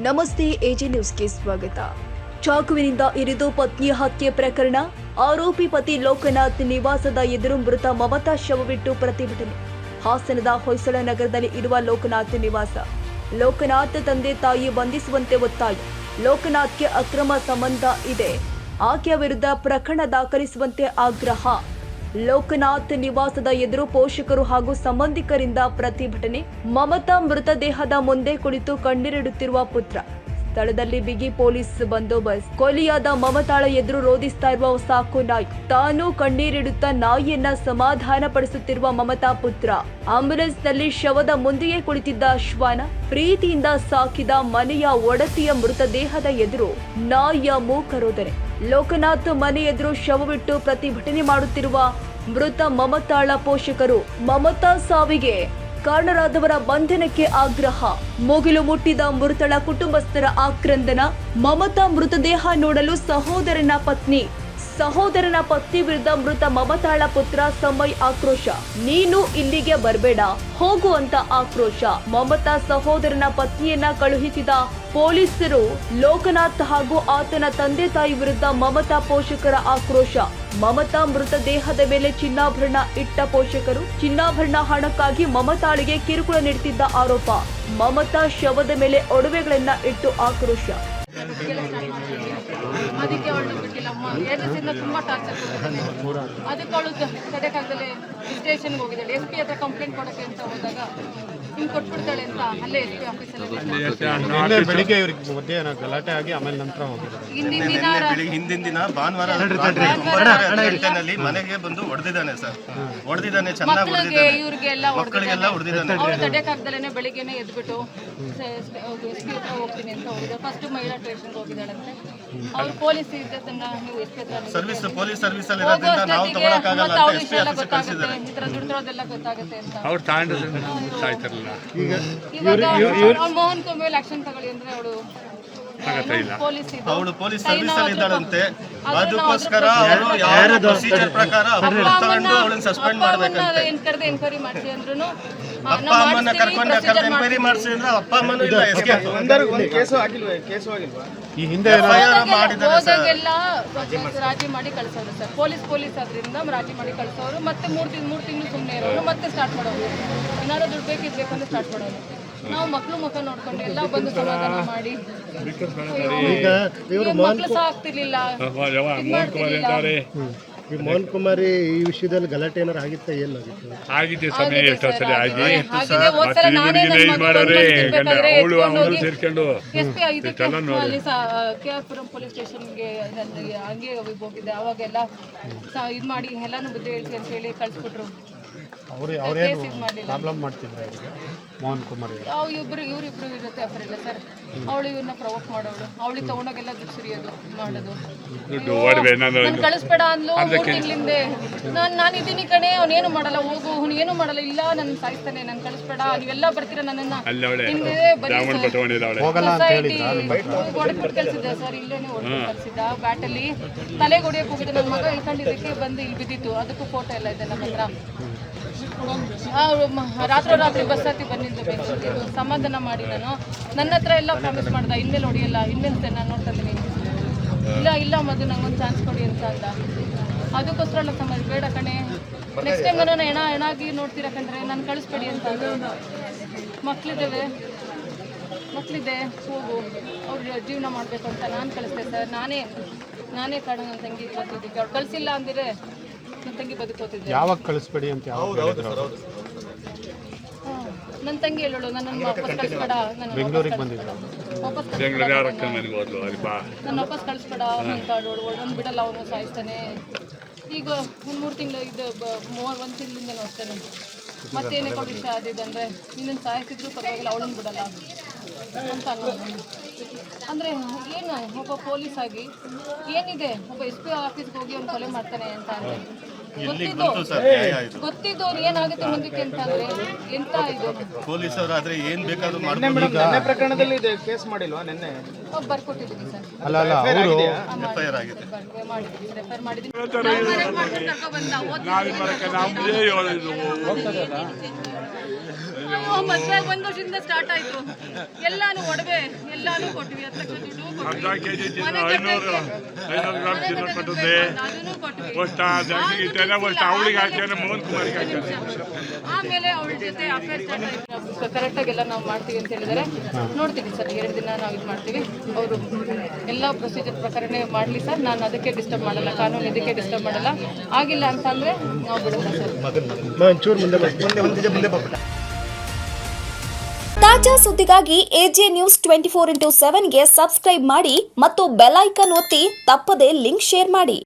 ನಮಸ್ತೆ ಎಜೆ ನ್ಯೂಸ್ಗೆ ಸ್ವಾಗತ. ಚಾಕುವಿನಿಂದ ಇರಿದು ಪತ್ನಿ ಹತ್ಯೆ ಪ್ರಕರಣ. ಆರೋಪಿ ಪತಿ ಲೋಕನಾಥ್ ನಿವಾಸದ ಎದುರು ಮೃತ ಮಮತಾ ಶವವಿಟ್ಟು ಪ್ರತಿಭಟನೆ. ಹಾಸನದ ಹೊಯ್ಸಳ ನಗರದಲ್ಲಿ ಇರುವ ಲೋಕನಾಥ್ ನಿವಾಸ. ಲೋಕನಾಥ್ ತಂದೆ ತಾಯಿ ಬಂಧಿಸುವಂತೆ ಒತ್ತಾಯ. ಲೋಕನಾಥ್ಗೆ ಅಕ್ರಮ ಸಂಬಂಧ ಇದೆ, ಆಕೆಯ ವಿರುದ್ಧ ಪ್ರಕರಣ ದಾಖಲಿಸುವಂತೆ ಆಗ್ರಹ. ಲೋಕನಾಥ್ ನಿವಾಸದ ಎದುರು ಪೋಷಕರು ಹಾಗೂ ಸಂಬಂಧಿಕರಿಂದ ಪ್ರತಿಭಟನೆ. ಮಮತಾ ಮೃತದೇಹದ ಮುಂದೆ ಕುಳಿತು ಕಣ್ಣೀರಿಡುತ್ತಿರುವ ಪುತ್ರ. ಸ್ಥಳದಲ್ಲಿ ಬಿಗಿ ಪೊಲೀಸ್ ಬಂದೋಬಸ್ತ್. ಕೊಲೆಯಾದ ಮಮತಾಳ ಎದುರು ರೋಧಿಸ್ತಾ ಇರುವ ಸಾಕು ನಾಯಿ. ತಾನು ಕಣ್ಣೀರಿಡುತ್ತಾ ನಾಯಿಯನ್ನ ಸಮಾಧಾನ ಪಡಿಸುತ್ತಿರುವ ಮಮತಾ ಪುತ್ರ. ಆಂಬ್ಯುಲೆನ್ಸ್ನಲ್ಲಿ ಶವದ ಮುಂದೆಯೇ ಕುಳಿತಿದ್ದ ಶ್ವಾನ. ಪ್ರೀತಿಯಿಂದ ಸಾಕಿದ ಮನೆಯ ಒಡತಿಯ ಮೃತದೇಹದ ಎದುರು ನಾಯಿಯ ಮೂಕರೋಧನೆ. ಲೋಕನಾಥ್ ಮನೆ ಎದುರು ಶವವಿಟ್ಟು ಪ್ರತಿಭಟನೆ ಮಾಡುತ್ತಿರುವ ಮೃತ ಮಮತಾಳ ಪೋಷಕರು. ಮಮತಾ ಸಾವಿಗೆ ಕಾರಣರಾದವರ ಬಂಧನಕ್ಕೆ ಆಗ್ರಹ. ಮುಗಿಲು ಮುಟ್ಟಿದ ಮೃತಳ ಕುಟುಂಬಸ್ಥರ ಆಕ್ರಂದನ. ಮಮತಾ ಮೃತದೇಹ ನೋಡಲು ಸಹೋದರನ ಪತ್ನಿ ವಿರುದ್ಧ ಮೃತ ಮಮತಾಳ ಪುತ್ರ ಸಮಯ್ ಆಕ್ರೋಶ. ನೀನು ಇಲ್ಲಿಗೆ ಬರಬೇಡ, ಹೋಗು ಅಂತ ಆಕ್ರೋಶ. ಮಮತಾ ಸಹೋದರನ ಪತ್ನಿಯನ್ನ ಕಳುಹಿಸಿದ ಪೊಲೀಸರು. ಲೋಕನಾಥ್ ಹಾಗೂ ಆತನ ತಂದೆ ತಾಯಿ ವಿರುದ್ಧ ಮಮತಾ ಪೋಷಕರ ಆಕ್ರೋಶ. ಮಮತಾ ಮೃತದೇಹದ ಮೇಲೆ ಚಿನ್ನಾಭರಣ ಇಟ್ಟ ಪೋಷಕರು. ಚಿನ್ನಾಭರಣ ಹಣಕ್ಕಾಗಿ ಮಮತಾಳಿಗೆ ಕಿರುಕುಳ ನೀಡುತ್ತಿದ್ದ ಆರೋಪ. ಮಮತಾ ಶವದ ಮೇಲೆ ಒಡವೆಗಳನ್ನ ಇಟ್ಟು ಆಕ್ರೋಶ. ಅದಕ್ಕೆ ಅವಳು ಬಿಟ್ಟಿಲ್ಲ. ಅಮ್ಮ 2 ದಿನದಿಂದ ತುಂಬಾ ಟಾರ್ಚರ್ ಕೊಟ್ಟಿದ್ದಾನೆ. ಅದಕ್ಕೆ ಅವಳು ತಡೆಕಾಗದಲ್ಲೇ ಸ್ಟೇಷನ್ಗೆ ಹೋಗಿದ್ದಾಳೆ. SP ಹತ್ರ ಕಂಪ್ಲೇಂಟ್ ಕೊಡೋಕ್ಕೆ ಅಂತ ಹೋದಾಗ ಹಿಂಗೆ ಕೊಟ್ಬಿಡ್ತಾಳೆ ಅಂತ ಅಲ್ಲೇ SP ಆಫೀಸಲ್ಲಿ ಬೆಳಿಗ್ಗೆ ಇವ್ರಿಗೆ ಮಧ್ಯಾಹ್ನ ಗಲಾಟೆ ಆಗಿ ಆಮೇಲೆ ನಂತರ ಹೋಗಿದ್ದಾರೆ. ಹಿಂದಿನ ದಿನ ಭಾನುವಾರ ಮನೆಗೆ ಬಂದು ಹೊಡೆದಿದ್ದಾನೆ ಸರ್. ಹೊಡೆದಿದ್ದಾನೆ, ಚೆನ್ನಾಗಿ ಹೊಡೆದಿದ್ದಾನೆ, ಇವ್ರಿಗೆಲ್ಲ ಮಕ್ಕಳಿಗೆಲ್ಲ ಹೊಡೆದಿದ್ದಾನೆ. ಅವಳು ತಡೆಕಾಗ್ದಲೇ ಬೆಳಿಗ್ಗೆನೆ ಎದ್ಬಿಟ್ಟು SP ಹತ್ರ ಹೋಗ್ತೀನಿ ಅಂತ ಹೋಗಿದ್ದಾರೆ. ಫಸ್ಟ್ ಮಹಿಳಾ ಸ್ಟೇಷನ್ಗೆ ಹೋಗಿದ್ದಾಳಂತೆ. ಅವ್ರು ಪೊಲೀಸ್ ಇದ್ದದನ್ನ ನೀವು SP ಹತ್ರ ಪೊಲೀಸ್ ಸರ್ವಿಸ್ ಅಲ್ಲಿ ಇರೋದ್ರಿಂದ ನಾವು ತಗೊಳಕ್ಕಾಗಲ್ಲ ಅಂತ SP ಆಫೀಸ್ ಕಳಿಸಿದ್ದಾರೆ. ಈ ತರ ದುಡ್ದಿರೋದೆಲ್ಲ ಗೊತ್ತಾಗುತ್ತೆ ಅಂತ ಅವ್ರು ಸಾಯ್ತಾರಲ್ಲ. ಇವಾಗ ಮೋಹನ್ ಮೇಲೆ ಆಕ್ಷನ್ ತಗೊಳ್ಳಿ ಅಂದ್ರೆ ಅವಳು ಪೊಲೀಸ್ ಸರ್ವಿಸ್ ಅಲ್ಲಿ ಇದ್ದಾಳಂತೆ. ಅದಕ್ಕೋಸ್ಕರ ಅವರು ಯಾವ ಪ್ರೊಸೀಜರ್ ಪ್ರಕಾರ ಅವಳನ್ನ ಸಸ್ಪೆಂಡ್ ಮಾಡ್ಬೇಕಂತೆ. ಎನ್ಕ್ವೈರಿ ಮಾಡಿಸಿ ಅಂದ್ರೂ ಅಪ್ಪ ಅಮ್ಮನ ಕರ್ಕೊಂಡು ಎನ್ಕ್ವೈರಿ ಮಾಡಿಸಿ ಅಂದ್ರೆ ಅಪ್ಪ ಅಮ್ಮನೂ ಇಲ್ಲ. ಈ ಹಿಂದೆ ಹೋದಾಗೆಲ್ಲ ರಾಜಿ ಮಾಡಿ ಕಳ್ಸೋರು ಸರ್. ಪೊಲೀಸ್ ಆದ್ರಿಂದ ರಾಜಿ ಮಾಡಿ ಕಳ್ಸೋರು. ಮತ್ತೆ 3 ತಿಂಗಳು ಸುಮ್ಮನೆ ಇರೋರು. ಮತ್ತೆ ಸ್ಟಾರ್ಟ್ ಮಾಡೋರು. ಏನಾದ್ರು ದುಡ್ಡು ಬೇಕಂದ್ರೆ ಸ್ಟಾರ್ಟ್ ಮಾಡೋರು. ನಾವು ಮಕ್ಳು ಮುಖ ನೋಡ್ಕೊಂಡು ಎಲ್ಲ ಬಂದು ಸಮಾಧಾನ ಮಾಡಿ. ಮಕ್ಳು ಸಹ ಆಗ್ತಿರ್ಲಿಲ್ಲ. ಮೋಹನ್ ಕುಮಾರಿ ಈ ವಿಷಯದಲ್ಲಿ ಗಲಾಟೆ ಏನಾರು ಆಗಿತ್ತ? ಏನಾಗಿತ್ತು? ಆಗಿದೆ ಸಮಯ ಎಷ್ಟೋ ಸಲ ಆಗಿ ಸೇರ್ಕೊಂಡು KR ಪೊಲೀಸ್ ಸ್ಟೇಷನ್ಗೆ ಹಂಗೆ ಹೋಗಿದ್ದೆ. ಅವಾಗೆಲ್ಲ ಇದು ಮಾಡಿ ಎಲ್ಲಾನು ಬುದ್ಧಿ ಹೇಳ್ತಿ ಅಂತ ಹೇಳಿ ಕಳ್ಸಿಬಿಟ್ರು. ಪ್ರಾಬ್ಲಮ್ ಮಾಡ್ತಿದ್ರೆ ಮೋಹನ್ ಕುಮಾರ್ ಇವ್ರಿಬ್ರು ಇರುತ್ತೆ ಅಫರ್ ಇಲ್ಲ ಸರ್. ಅವಳು ಇವ್ರನ್ನ ಪ್ರವೋಕ್ ಮಾಡೋಳು. ಅವಳಿಗೆ ತಗೊಂಡೋಗೆಲ್ಲ ದುಡ್ಡು ಸುರಿಯೋದು ಮಾಡೋದು. ನಾನು ಕಳಿಸ್ಬೇಡ ಅಂದ್ಲು 3 ತಿಂಗಳಿಂದ. ನಾನು ಇದೀನಿ ಕಣೆ, ಅವ್ನೇನು ಮಾಡಲ್ಲ, ಹೋಗು, ಅವ್ನು ಏನು ಮಾಡಲ್ಲ, ಇಲ್ಲ ನನ್ನ ಸಾಯಿಸ್ತಾನೆ, ನಾನು ಕಳಿಸ್ಬೇಡ, ನೀವೆಲ್ಲ ಬರ್ತೀರ ನನ್ನನ್ನ ಹೊಡೆದ್ಬಿಟ್ಟು ಕಳ್ಸಿದ್ದೆ ಸರ್. ಇಲ್ಲೇನೆ ಹೊಡೆದ್ಬಿಟ್ಟು ಕಳ್ಸಿದ್ದ. ಬ್ಯಾಟಲ್ಲಿ ತಲೆಗೆ ಹೊಡಿಯಕ್ಕೆ ಹೋಗಿದ್ದೆ. ನನ್ನ ಮಗ ಇಳ್ಕೊಂಡಿದ್ದಕ್ಕೆ ಬಂದು ಇಲ್ಲಿ ಬಿದ್ದಿತ್ತು. ಅದಕ್ಕೂ ಫೋಟೋ ಎಲ್ಲ ಇದೆ ನಮ್ಮ ಹತ್ರ. ರಾತ್ರಿ ಬಸ್ ಹತ್ತಿ ಬಂದಿದ್ದು ಬೆಂಗಳೂರಿಗೆ. ಸಮಾಧಾನ ಮಾಡಿ ನಾನು ನನ್ನ ಹತ್ರ ಎಲ್ಲ ಪ್ರಾಮಿಸ್ ಮಾಡ್ದ, ಇನ್ಮೇಲೆ ಹೊಡಿಯಲ್ಲ, ಇನ್ಮೇಲೆ ನಾನು ನೋಡ್ತಾ ಇದ್ದೀನಿ. ಇಲ್ಲ ಮದು ನಂಗೊಂದು ಚಾನ್ಸ್ ಕೊಡಿ ಅಂತ ಅಂದ. ಅದಕ್ಕೋಸ್ಕರ ಎಲ್ಲ ಸಮಾಜ ಬೇಡ ಕಣೆ, ನೆಕ್ಸ್ಟ್ ಟೈಮ್ ನಾನು ಹೆಣಾಗಿ ನೋಡ್ತೀರಾ ಕಂಡ್ರೆ ನಾನು ಕಳಿಸ್ಬೇಡಿ ಅಂತ. ಮಕ್ಕಳಿದೆ, ಹೋಗು, ಅವ್ರ ಜೀವನ ಮಾಡಬೇಕು ಅಂತ ನಾನು ಕಳಿಸ್ದೆ ಸರ್. ನಾನೇ ಕಾರಣ ನನ್ನ ತಂಗಿ ಗೊತ್ತಿದ್ದೆ. ಅವ್ರು ಕಳಿಸಿಲ್ಲ ಅಂದರೆ ನನ್ನ ತಂಗಿ ಬದುಕೋತಿದ್ದೆ. ಯಾವಾಗ ಕಳಿಸ್ಬೇಡಿ ಅಂತ ನನ್ನ ತಂಗಿ ಹೇಳೋಳು, ನನ್ನನ್ನು ವಾಪಸ್ ಕಳಿಸ್ಬೇಡ, ಬೆಂಗಳೂರಿಗೆ ಬಂದಿದ್ದ ನನ್ನ ವಾಪಸ್ ಕಳಿಸ್ಬೇಡ ಅಂತ ಒಂದು ಬಿಡಲ್ಲ, ಅವನು ಸಾಯಿಸ್ತಾನೆ. ಈಗ 3 ತಿಂಗಳು ಇದು 1 ತಿಂಗಳಿಂದ ನೋಡ್ತಾನೆ. ಮತ್ತೇನೇ ಕೊಡಿ ಇಷ್ಟ ಆದಿದ್ದಂದರೆ ನಿನ್ನನ್ನು ಸಾಯಿಸಿದ್ರು ಪರವಾಗಿಲ್ಲ, ಅವಳನ್ನು ಬಿಡಲ್ಲ ಅಂತ ಅಂದರೆ ಏನು ಒಬ್ಬ ಪೊಲೀಸ್ ಆಗಿ ಏನಿದೆ, ಒಬ್ಬ SP ಆಫೀಸ್ಗೆ ಹೋಗಿ ಅವ್ನು ಕೊಲೆ ಮಾಡ್ತಾನೆ ಅಂತ ಅಂದರೆ ಎಲ್ಲಿ ಗೊತ್ತಿದ್ದು ಬಂತು ಸರ್ ನ್ಯಾಯ ಇದು ಗೊತ್ತಿದ್ದು ಅವ್ರು ಏನಾಗುತ್ತೆ ಮುಂದಕ್ಕೆ ಅಂತಂದ್ರೆ ಎಂತ ಇದು ಪೊಲೀಸರಾದ್ರೆ ಏನ್ ಬೇಕಾದ್ರೂ ಮಾಡ್ಬೋದು ಪ್ರಕರಣದಲ್ಲಿ ಇದೆ ಕೇಸ್ ಮಾಡಿಲ್ವಾ ನಿನ್ನೆ ಬರ್ಕೊಟ್ಟಿದ್ದೀನಿ ಸರ್ ಅಲ್ಲ ಅವರು FIR ಆಗಿದೆ ಮಾಡಿದ್ದೀನಿ ರೆಫರ್ ಮಾಡಿದ್ದೀನಿ ನಾವು ಮನೆಗೆ ಮಾಡ್ಕೊಂಡು ಕರ್ಕೊಂಡ್ಬಂದ ನಮ್ಮದೇ ಹೇಳಿದ್ರು ಮದುವೆ 1 ವರ್ಷದಿಂದ ಸ್ಟಾರ್ಟ್ ಆಯ್ತು ಎಲ್ಲಾನು ಒಡವೆ ಎಲ್ಲಾನು ಕೊಟ್ವಿ 10 ಲಕ್ಷ ದುಡ್ಡು ಅರ್ಧ ಕೊಟ್ವಿ ಕೆಜಿ ಚಿನ್ನ 500 ಗ್ರಾಮ್ ಚಿನ್ನ ಕೊಟ್ಟಿದ್ದೆ ಅದನ್ನು ಕೊಟ್ವಿ ಅಷ್ಟು ಅವಳಿಗೆ ಹಾಕ್ಯಾನೆ ಮೋಹನ್ ಕುಮಾರ್ಗೆ ಹಾಕ್ಯಾನೆ ಆಮೇಲೆ ಅವಳ ಜೊತೆ ಅಫೇರ್ ಕರೆಕ್ಟಾಗಿ ಎಲ್ಲ ನಾವು ಮಾಡ್ತೀವಿ ಅಂತ ಹೇಳಿದರೆ ನೋಡ್ತೀವಿ ಸರ್ 2 ದಿನ ನಾವು ಇದು ಮಾಡ್ತೀವಿ ಅವರು ಎಲ್ಲ ಪ್ರೊಸೀಜರ್ ಪ್ರಕಾರನೇ ಮಾಡಲಿ ಸರ್. ನಾನು ಅದಕ್ಕೆ ಡಿಸ್ಟರ್ಬ್ ಮಾಡಲ್ಲ, ಕಾನೂನು ಇದಕ್ಕೆ ಡಿಸ್ಟರ್ಬ್ ಮಾಡಲ್ಲ. ಆಗಿಲ್ಲ ಅಂತಂದರೆ ನಾವು ಬಿಡಲ್ಲ ಸರ್. ತಾಜಾ ಸುದ್ದಿಗಾಗಿ ಎಜೆ ನ್ಯೂಸ್ 24/7ಗೆ ಸಬ್ಸ್ಕ್ರೈಬ್ ಮಾಡಿ ಮತ್ತು ಬೆಲ್ ಐಕಾನ್ ಒತ್ತಿ ತಪ್ಪದೇ ಲಿಂಕ್ ಶೇರ್ ಮಾಡಿ.